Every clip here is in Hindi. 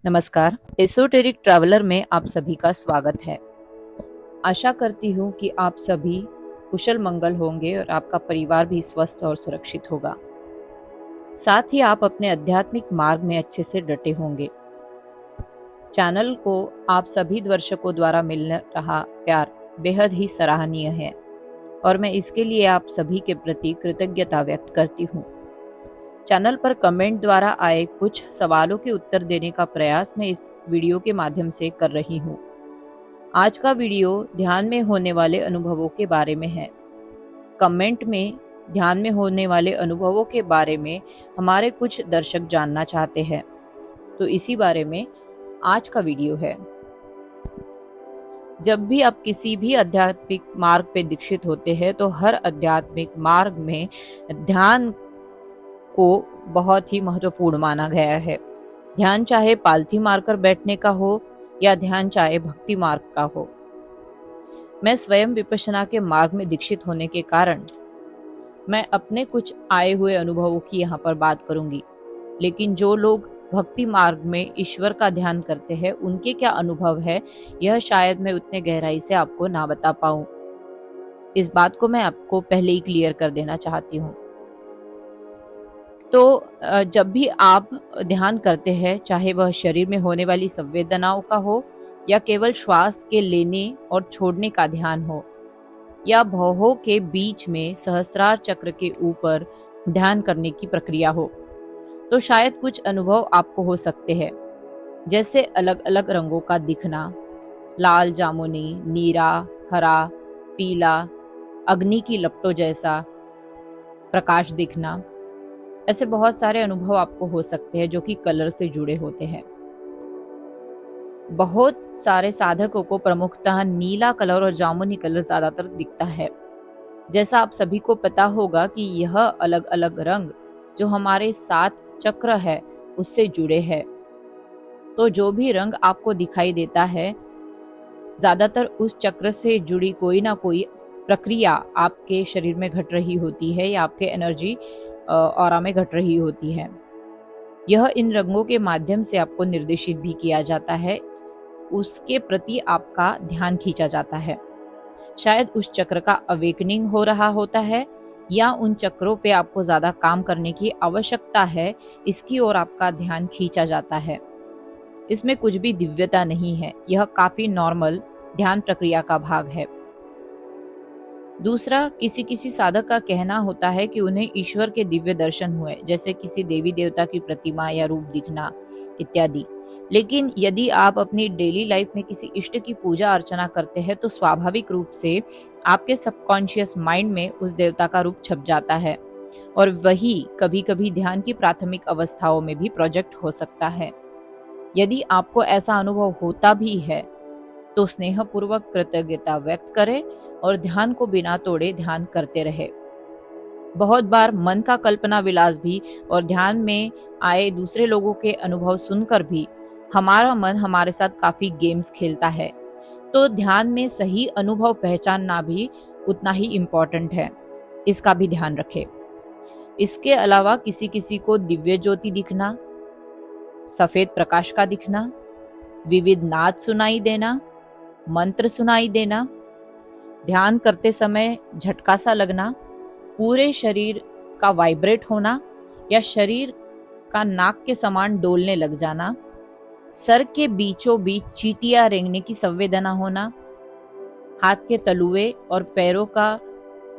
नमस्कार। एसोटेरिक ट्रैवलर में आप सभी का स्वागत है। आशा करती हूँ कि आप सभी कुशल मंगल होंगे और आपका परिवार भी स्वस्थ और सुरक्षित होगा। साथ ही आप अपने आध्यात्मिक मार्ग में अच्छे से डटे होंगे। चैनल को आप सभी दर्शकों द्वारा मिल रहा प्यार बेहद ही सराहनीय है और मैं इसके लिए आप सभी के प्रति कृतज्ञता व्यक्त करती हूँ। चैनल पर कमेंट द्वारा आए कुछ सवालों के उत्तर देने का प्रयास मैं इस वीडियो के माध्यम से कर रही हूँ। आज का वीडियो ध्यान में होने वाले अनुभवों के बारे में है। कमेंट में ध्यान में होने वाले अनुभवों के बारे में हमारे कुछ दर्शक जानना चाहते हैं, तो इसी बारे में आज का वीडियो है। जब भी आप किसी भी आध्यात्मिक मार्ग पे दीक्षित होते हैं तो हर आध्यात्मिक मार्ग में ध्यान को बहुत ही महत्वपूर्ण माना गया है। ध्यान चाहे पालथी मारकर बैठने का हो या ध्यान चाहे भक्ति मार्ग का हो। मैं स्वयं विपश्यना के मार्ग में दीक्षित होने के कारण मैं अपने कुछ आए हुए अनुभवों की यहाँ पर बात करूंगी, लेकिन जो लोग भक्ति मार्ग में ईश्वर का ध्यान करते हैं उनके क्या अनुभव है, यह शायद मैं उतने गहराई से आपको ना बता पाऊं। इस बात को मैं आपको पहले ही क्लियर कर देना चाहती हूँ। तो जब भी आप ध्यान करते हैं, चाहे वह शरीर में होने वाली संवेदनाओं का हो या केवल श्वास के लेने और छोड़ने का ध्यान हो या भौहों के बीच में सहस्रार चक्र के ऊपर ध्यान करने की प्रक्रिया हो, तो शायद कुछ अनुभव आपको हो सकते हैं, जैसे अलग अलग रंगों का दिखना, लाल जामुनी, नीला, हरा, पीला, अग्नि की लपटों जैसा प्रकाश दिखना। ऐसे बहुत सारे अनुभव आपको हो सकते हैं जो कि कलर से जुड़े होते हैं। बहुत सारे साधकों को प्रमुखतः नीला कलर और जामुनी कलर ज्यादातर दिखता है। जैसा आप सभी को पता होगा कि यह अलग अलग रंग जो हमारे 7 चक्र है उससे जुड़े हैं। तो जो भी रंग आपको दिखाई देता है, ज्यादातर उस चक्र से जुड़ी कोई ना कोई प्रक्रिया आपके शरीर में घट रही होती है या आपके एनर्जी ऑरा में घट रही होती है। यह इन रंगों के माध्यम से आपको निर्देशित भी किया जाता है, उसके प्रति आपका ध्यान खींचा जाता है। शायद उस चक्र का अवेकनिंग हो रहा होता है या उन चक्रों पे आपको ज्यादा काम करने की आवश्यकता है, इसकी ओर आपका ध्यान खींचा जाता है। इसमें कुछ भी दिव्यता नहीं है, यह काफी नॉर्मल ध्यान प्रक्रिया का भाग है। दूसरा, किसी किसी साधक का कहना होता है कि उन्हें ईश्वर के दिव्य दर्शन हुए, जैसे किसी देवी देवता की प्रतिमा या रूप दिखना इत्यादि। लेकिन यदि आप अपनी डेली लाइफ में किसी इष्ट की पूजा अर्चना करते हैं तो स्वाभाविक रूप से आपके सबकॉन्शियस माइंड में उस देवता का रूप छप जाता है और वही कभी कभी ध्यान की प्राथमिक अवस्थाओं में भी प्रोजेक्ट हो सकता है। यदि आपको ऐसा अनुभव होता भी है तो स्नेहपूर्वक कृतज्ञता व्यक्त करें और ध्यान को बिना तोड़े ध्यान करते रहे। बहुत बार मन का कल्पना विलास भी और ध्यान में आए दूसरे लोगों के अनुभव सुनकर भी हमारा मन हमारे साथ काफी गेम्स खेलता है। तो ध्यान में सही अनुभव पहचानना भी उतना ही इम्पोर्टेंट है, इसका भी ध्यान रखें। इसके अलावा किसी किसी को दिव्य ज्योति दिखना, सफेद प्रकाश का दिखना, विविध नाद सुनाई देना, मंत्र सुनाई देना, ध्यान करते समय झटका सा लगना, पूरे शरीर का वाइब्रेट होना या शरीर का नाक के समान डोलने लग जाना, सर के बीचों बीच चींटियां रेंगने की संवेदना होना, हाथ के तलुए और पैरों का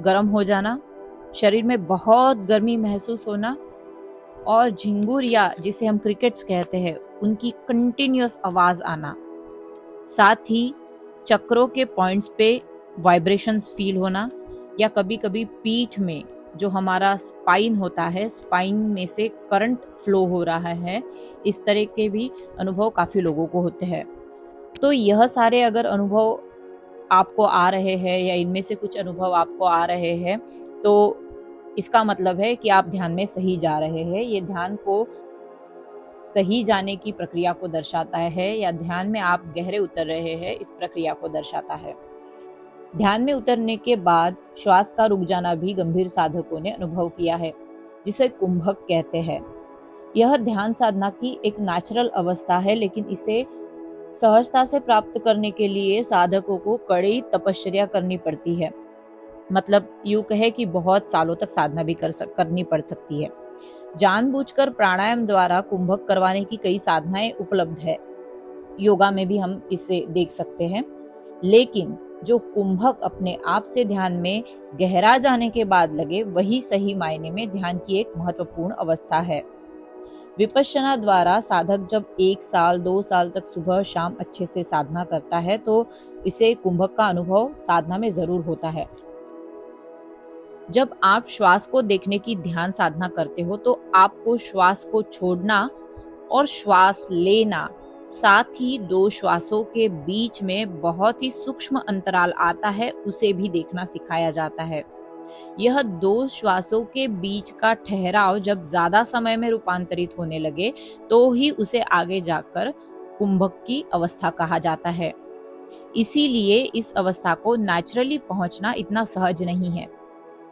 गर्म हो जाना, शरीर में बहुत गर्मी महसूस होना और झिंगुर या जिसे हम क्रिकेट्स कहते हैं उनकी कंटिन्यूअस आवाज आना, साथ ही चक्रों के पॉइंट्स पे वाइब्रेशंस फील होना या कभी कभी पीठ में जो हमारा स्पाइन होता है, स्पाइन में से करंट फ्लो हो रहा है, इस तरह के भी अनुभव काफी लोगों को होते हैं। तो यह सारे अगर अनुभव आपको आ रहे हैं या इनमें से कुछ अनुभव आपको आ रहे हैं तो इसका मतलब है कि आप ध्यान में सही जा रहे हैं। ये ध्यान को सही जाने की प्रक्रिया को दर्शाता है या ध्यान में आप गहरे उतर रहे हैं, इस प्रक्रिया को दर्शाता है। ध्यान में उतरने के बाद श्वास का रुक जाना भी गंभीर साधकों ने अनुभव किया है, जिसे कुंभक कहते हैं। यह ध्यान साधना की एक नेचुरल अवस्था है, लेकिन इसे सहजता से प्राप्त करने के लिए साधकों को कड़ी तपश्चर्या करनी पड़ती है। मतलब यूं कहे कि बहुत सालों तक साधना भी करनी पड़ सकती है। जानबूझकर प्राणायाम द्वारा कुंभक करवाने की कई साधनाएं उपलब्ध है, योगा में भी हम इसे देख सकते हैं। लेकिन जो कुंभक अपने आप से ध्यान में गहरा जाने के बाद लगे, वही सही मायने में ध्यान की एक महत्वपूर्ण अवस्था है। विपश्यना द्वारा साधक जब 1 साल 2 साल तक सुबह शाम अच्छे से साधना करता है, तो इसे कुंभक का अनुभव साधना में जरूर होता है। जब आप श्वास को देखने की ध्यान साधना करते हो, तो आपको श्वास को छोड़ना और श्वास लेना, साथ ही 2 श्वासों के बीच में बहुत ही सूक्ष्म अंतराल आता है, उसे भी देखना सिखाया जाता है। यह 2 श्वासों के बीच का ठहराव जब ज्यादा समय में रूपांतरित होने लगे, तो ही उसे आगे जाकर कुंभक की अवस्था कहा जाता है। इसीलिए इस अवस्था को नेचुरली पहुंचना इतना सहज नहीं है।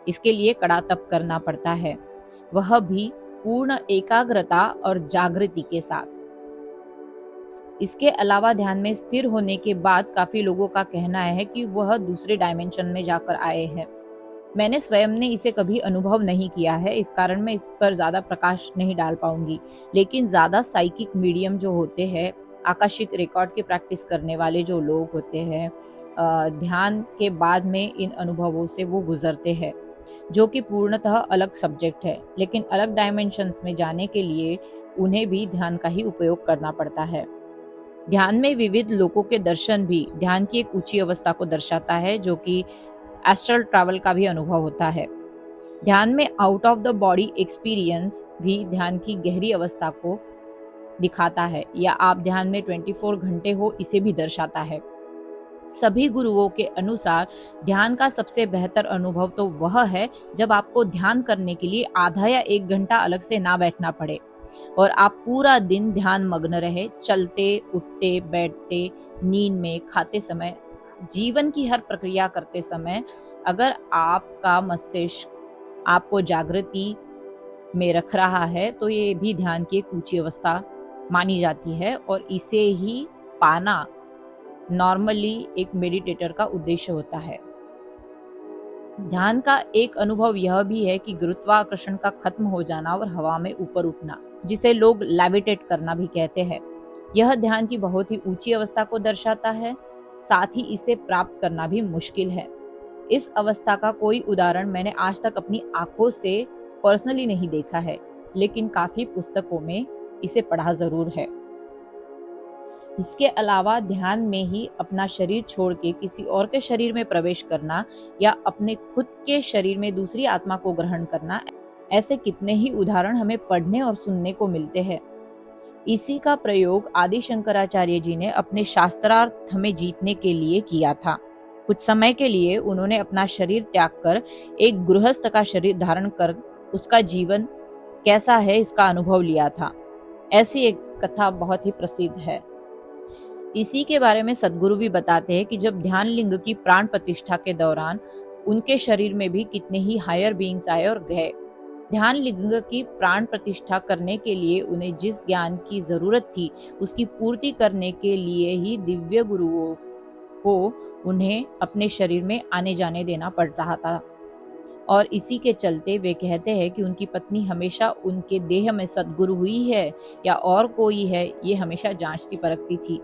इसके लिए कड़ा तप करना पड़ता है, वह भी पूर्ण एकाग्रता और जागृति के साथ। इसके अलावा ध्यान में स्थिर होने के बाद काफी लोगों का कहना है कि वह दूसरे डायमेंशन में जाकर आए हैं। मैंने स्वयं ने इसे कभी अनुभव नहीं किया है, इस कारण मैं इस पर ज्यादा प्रकाश नहीं डाल पाऊंगी। लेकिन ज्यादा साइकिक मीडियम जो होते हैं, आकाशिक रिकॉर्ड की प्रैक्टिस करने वाले जो लोग होते हैं, ध्यान के बाद में इन अनुभवों से वो गुजरते हैं, जो कि पूर्णतः अलग सब्जेक्ट है। लेकिन अलग डायमेंशंस में जाने के लिए उन्हें भी ध्यान का ही उपयोग करना पड़ता है। ध्यान में विविध लोगों के दर्शन भी ध्यान की एक ऊंची अवस्था को दर्शाता है, जो कि एस्ट्रल ट्रैवल का भी अनुभव होता है। ध्यान में out of the body experience भी ध्यान की गहरी अवस्था को दिखाता है, या आप ध्यान में 24 घंटे हो, इसे भी दर्शाता है। सभी गुरुओं के अनुसार ध्यान का सबसे बेहतर अनुभव तो वह है जब आपको ध्यान करने के लिए आधा या 1 घंटा अलग से ना बैठना पड़े और आप पूरा दिन ध्यान मग्न रहे, चलते उठते बैठते, नींद में, खाते समय, जीवन की हर प्रक्रिया करते समय अगर आपका मस्तिष्क आपको जागृति में रख रहा है, तो ये भी ध्यान की एक ऊंची अवस्था मानी जाती है। और इसे ही पाना नॉर्मली एक मेडिटेटर का उद्देश्य होता है। ध्यान का एक अनुभव यह भी है कि गुरुत्वाकर्षण का खत्म हो जाना और हवा में ऊपर उठना, जिसे लोग लेविटेट करना भी कहते हैं। यह ध्यान की बहुत ही ऊंची अवस्था को दर्शाता है, साथ ही इसे प्राप्त करना भी मुश्किल है। इस अवस्था का कोई उदाहरण मैंने आज तक अपनी आंखों से पर्सनली नहीं देखा है, लेकिन काफी पुस्तकों में इसे पढ़ा जरूर है। इसके अलावा ध्यान में ही अपना शरीर छोड़ के किसी और के शरीर में प्रवेश करना या अपने खुद के शरीर में दूसरी आत्मा को ग्रहण करना, ऐसे कितने ही उदाहरण हमें पढ़ने और सुनने को मिलते हैं। इसी का प्रयोग आदि शंकराचार्य जी ने अपने शास्त्रार्थ में जीतने के लिए किया था। कुछ समय के लिए उन्होंने अपना शरीर त्याग कर एक गृहस्थ का शरीर धारण कर उसका जीवन कैसा है इसका अनुभव लिया था। ऐसी एक कथा बहुत ही प्रसिद्ध है। इसी के बारे में सद्गुरु भी बताते हैं कि जब ध्यान लिंग की प्राण प्रतिष्ठा के दौरान उनके शरीर में भी कितने ही हायर बीइंग्स आए और गए। ध्यान लिंग की प्राण प्रतिष्ठा करने के लिए उन्हें जिस ज्ञान की जरूरत थी, उसकी पूर्ति करने के लिए ही दिव्य गुरुओं को उन्हें अपने शरीर में आने जाने देना पड़ रहा था। और इसी के चलते वे कहते हैं कि उनकी पत्नी हमेशा उनके देह में सद्गुरु हुई है या और कोई है, ये हमेशा जांचती परखती थी।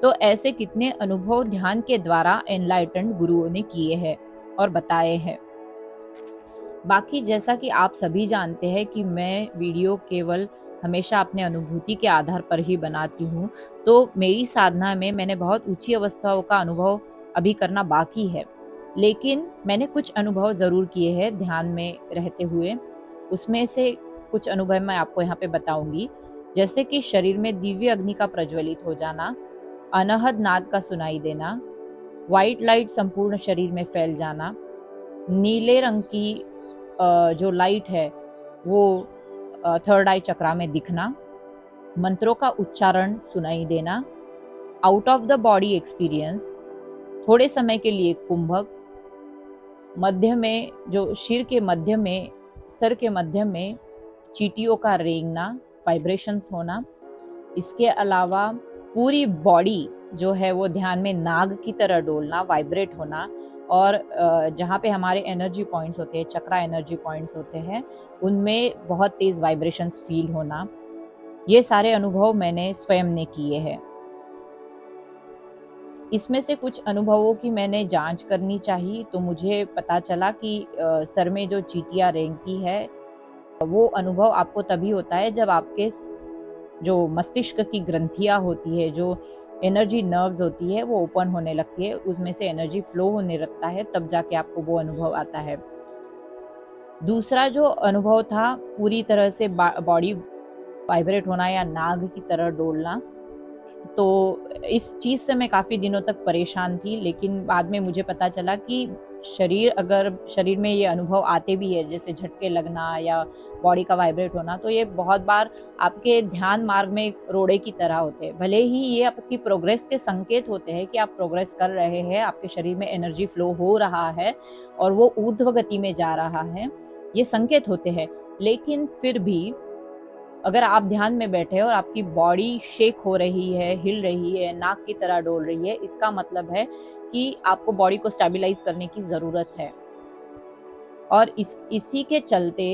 तो ऐसे कितने अनुभव ध्यान के द्वारा एनलाइटेंड गुरुओं ने किए हैं और बताए हैं। बाकी जैसा कि आप सभी जानते हैं कि मैं वीडियो केवल हमेशा अपने अनुभूति के आधार पर ही बनाती हूँ, तो मेरी साधना में मैंने बहुत ऊंची अवस्थाओं का अनुभव अभी करना बाकी है, लेकिन मैंने कुछ अनुभव जरूर किए हैं ध्यान में रहते हुए। उसमें से कुछ अनुभव मैं आपको यहाँ पे बताऊंगी, जैसे कि शरीर में दिव्य अग्नि का प्रज्वलित हो जाना, अनहद नाद का सुनाई देना, व्हाइट लाइट संपूर्ण शरीर में फैल जाना, नीले रंग की जो लाइट है वो थर्ड आई चक्रा में दिखना, मंत्रों का उच्चारण सुनाई देना, out of the body experience, थोड़े समय के लिए कुंभक, मध्य में जो सिर के मध्य में, सर के मध्य में चींटियों का रेंगना, वाइब्रेशंस होना, इसके अलावा पूरी बॉडी जो है वो ध्यान में नाग की तरह डोलना, वाइब्रेट होना, और जहाँ पे हमारे एनर्जी पॉइंट्स होते हैं, चक्रा एनर्जी पॉइंट्स होते हैं, उनमें बहुत तेज वाइब्रेशंस फील होना, ये सारे अनुभव मैंने स्वयं ने किए हैं। इसमें से कुछ अनुभवों की मैंने जांच करनी चाहिए तो मुझे पता चला कि सर में जो चींटियां रेंगती है वो अनुभव आपको तभी होता है जब आपके जो मस्तिष्क की ग्रंथियां होती है, जो एनर्जी नर्व्स होती है, वो ओपन होने लगती है, उसमें से एनर्जी फ्लो होने लगता है, तब जाके आपको वो अनुभव आता है। दूसरा जो अनुभव था पूरी तरह से बॉडी वाइब्रेट होना या नाग की तरह डोलना, तो इस चीज़ से मैं काफ़ी दिनों तक परेशान थी, लेकिन बाद में मुझे पता चला कि शरीर में ये अनुभव आते भी है, जैसे झटके लगना या बॉडी का वाइब्रेट होना, तो ये बहुत बार आपके ध्यान मार्ग में एक रोड़े की तरह होते हैं। भले ही ये आपकी प्रोग्रेस के संकेत होते हैं कि आप प्रोग्रेस कर रहे हैं, आपके शरीर में एनर्जी फ्लो हो रहा है और वो ऊर्ध्व गति में जा रहा है, ये संकेत होते हैं, लेकिन फिर भी अगर आप ध्यान में बैठे और आपकी बॉडी शेक हो रही है, हिल रही है, नाक की तरह डोल रही है, इसका मतलब है कि आपको बॉडी को स्टेबलाइज करने की ज़रूरत है। और इसी के चलते,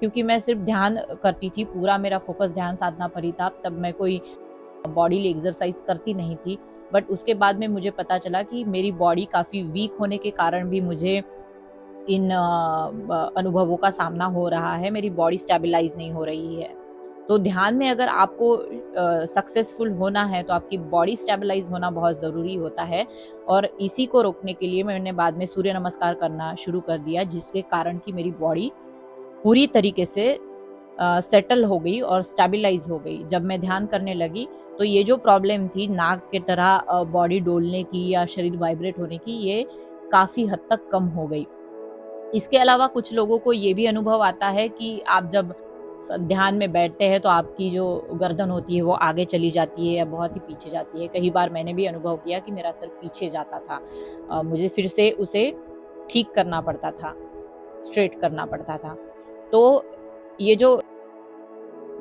क्योंकि मैं सिर्फ ध्यान करती थी, पूरा मेरा फोकस ध्यान साधना पर ही था, तब मैं कोई बॉडी एक्सरसाइज करती नहीं थी, बट उसके बाद में मुझे पता चला कि मेरी बॉडी काफ़ी वीक होने के कारण भी मुझे इन अनुभवों का सामना हो रहा है, मेरी बॉडी स्टेबलाइज नहीं हो रही है। तो ध्यान में अगर आपको सक्सेसफुल होना है तो आपकी बॉडी स्टेबलाइज होना बहुत ज़रूरी होता है, और इसी को रोकने के लिए मैंने बाद में सूर्य नमस्कार करना शुरू कर दिया, जिसके कारण कि मेरी बॉडी पूरी तरीके से सेटल हो गई और स्टेबलाइज हो गई। जब मैं ध्यान करने लगी तो ये जो प्रॉब्लम थी नाक के तरह बॉडी डोलने की या शरीर वाइब्रेट होने की, ये काफ़ी हद तक कम हो गई। इसके अलावा कुछ लोगों को ये भी अनुभव आता है कि आप जब ध्यान में बैठते हैं तो आपकी जो गर्दन होती है वो आगे चली जाती है या बहुत ही पीछे जाती है। कई बार मैंने भी अनुभव किया कि मेरा सर पीछे जाता था, मुझे फिर से उसे ठीक करना पड़ता था, स्ट्रेट करना पड़ता था। तो ये जो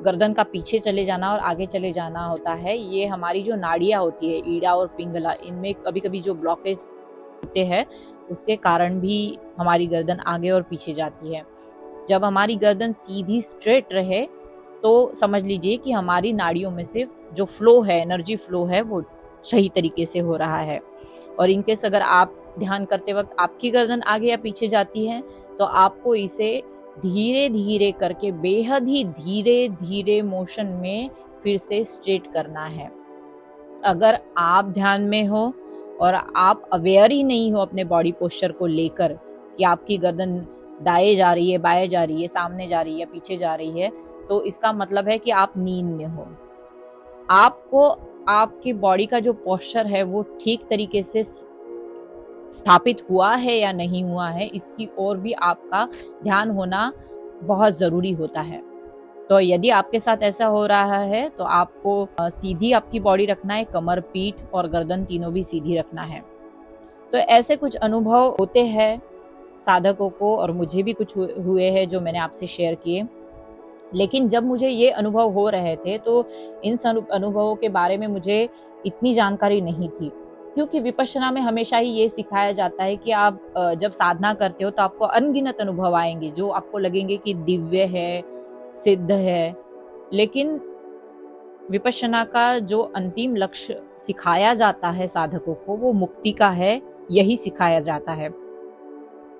गर्दन का पीछे चले जाना और आगे चले जाना होता है, ये हमारी जो नाड़ियाँ होती है, ईड़ा और पिंगला, इनमें कभी कभी जो ब्लॉकेज होते हैं उसके कारण भी हमारी गर्दन आगे और पीछे जाती है। जब हमारी गर्दन सीधी स्ट्रेट रहे तो समझ लीजिए कि हमारी नाड़ियों में सिर्फ जो फ्लो है, एनर्जी फ्लो है, वो सही तरीके से हो रहा है। और इनकेस अगर आप ध्यान करते वक्त आपकी गर्दन आगे या पीछे जाती है तो आपको इसे धीरे धीरे करके, बेहद ही धीरे धीरे मोशन में फिर से स्ट्रेट करना है। अगर आप ध्यान में हो और आप अवेयर ही नहीं हो अपने बॉडी पोस्चर को लेकर कि आपकी गर्दन दाएं जा रही है, बाएं जा रही है, सामने जा रही है, पीछे जा रही है, तो इसका मतलब है कि आप नींद में हो। आपको आपकी बॉडी का जो पोस्चर है वो ठीक तरीके से स्थापित हुआ है या नहीं हुआ है, इसकी ओर भी आपका ध्यान होना बहुत ज़रूरी होता है। तो यदि आपके साथ ऐसा हो रहा है तो आपको सीधी आपकी बॉडी रखना है, कमर, पीठ और गर्दन तीनों भी सीधी रखना है। तो ऐसे कुछ अनुभव होते हैं साधकों को, और मुझे भी कुछ हुए हैं जो मैंने आपसे शेयर किए। लेकिन जब मुझे ये अनुभव हो रहे थे तो इन अनुभवों के बारे में मुझे इतनी जानकारी नहीं थी, क्योंकि विपश्यना में हमेशा ही ये सिखाया जाता है कि आप जब साधना करते हो तो आपको अनगिनत अनुभव आएंगे जो आपको लगेंगे कि दिव्य है, सिद्ध है। लेकिन विपश्यना का जो अंतिम लक्ष्य सिखाया जाता है साधकों को, वो मुक्ति का है, यही सिखाया जाता है।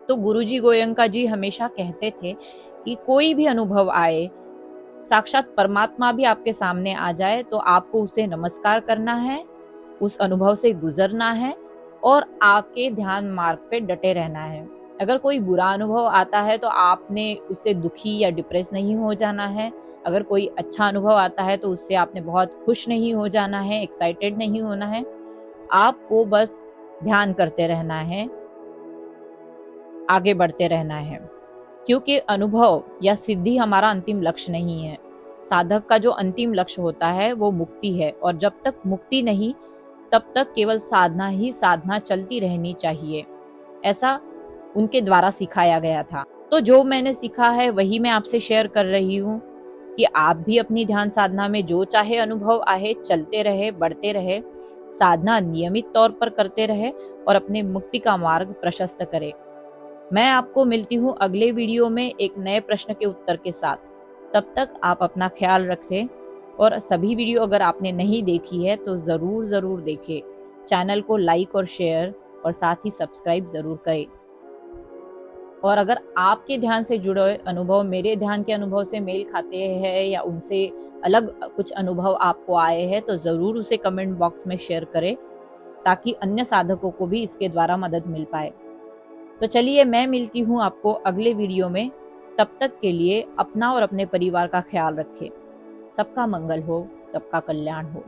तो गुरुजी गोयंका जी हमेशा कहते थे कि कोई भी अनुभव आए, साक्षात परमात्मा भी आपके सामने आ जाए, तो आपको उसे नमस्कार करना है, उस अनुभव से गुजरना है और आपके ध्यान मार्ग पे डटे रहना है। अगर कोई बुरा अनुभव आता है तो आपने उससे दुखी या डिप्रेस नहीं हो जाना है। अगर कोई अच्छा अनुभव आता है तो उससे आपने बहुत खुश नहीं हो जाना है, एक्साइटेड नहीं होना है। आपको बस ध्यान करते रहना है, आगे बढ़ते रहना है, क्योंकि अनुभव या सिद्धि हमारा अंतिम लक्ष्य नहीं है। साधक का जो अंतिम लक्ष्य होता है वो मुक्ति है, और जब तक मुक्ति नहीं तब तक केवल साधना ही साधना चलती रहनी चाहिए, ऐसा उनके द्वारा सिखाया गया था। तो जो मैंने सीखा है वही मैं आपसे शेयर कर रही हूँ। कि आप भी अपनी ध्यान साधना में जो चाहे अनुभव आए चलते रहे, बढ़ते रहे, साधना नियमित तौर पर करते रहे और अपने मुक्ति का मार्ग प्रशस्त करे। मैं आपको मिलती हूँ अगले वीडियो में एक नए प्रश्न के उत्तर के साथ। तब तक आप अपना ख्याल रखें और सभी वीडियो अगर आपने नहीं देखी है तो जरूर देखें। चैनल को लाइक और शेयर और साथ ही सब्सक्राइब जरूर करें। और अगर आपके ध्यान से जुड़े अनुभव मेरे ध्यान के अनुभव से मेल खाते हैं या उनसे अलग कुछ अनुभव आपको आए हैं तो जरूर उसे कमेंट बॉक्स में शेयर करें, ताकि अन्य साधकों को भी इसके द्वारा मदद मिल पाए। तो चलिए, मैं मिलती हूँ आपको अगले वीडियो में। तब तक के लिए अपना और अपने परिवार का ख्याल रखें। सबका मंगल हो, सबका कल्याण हो।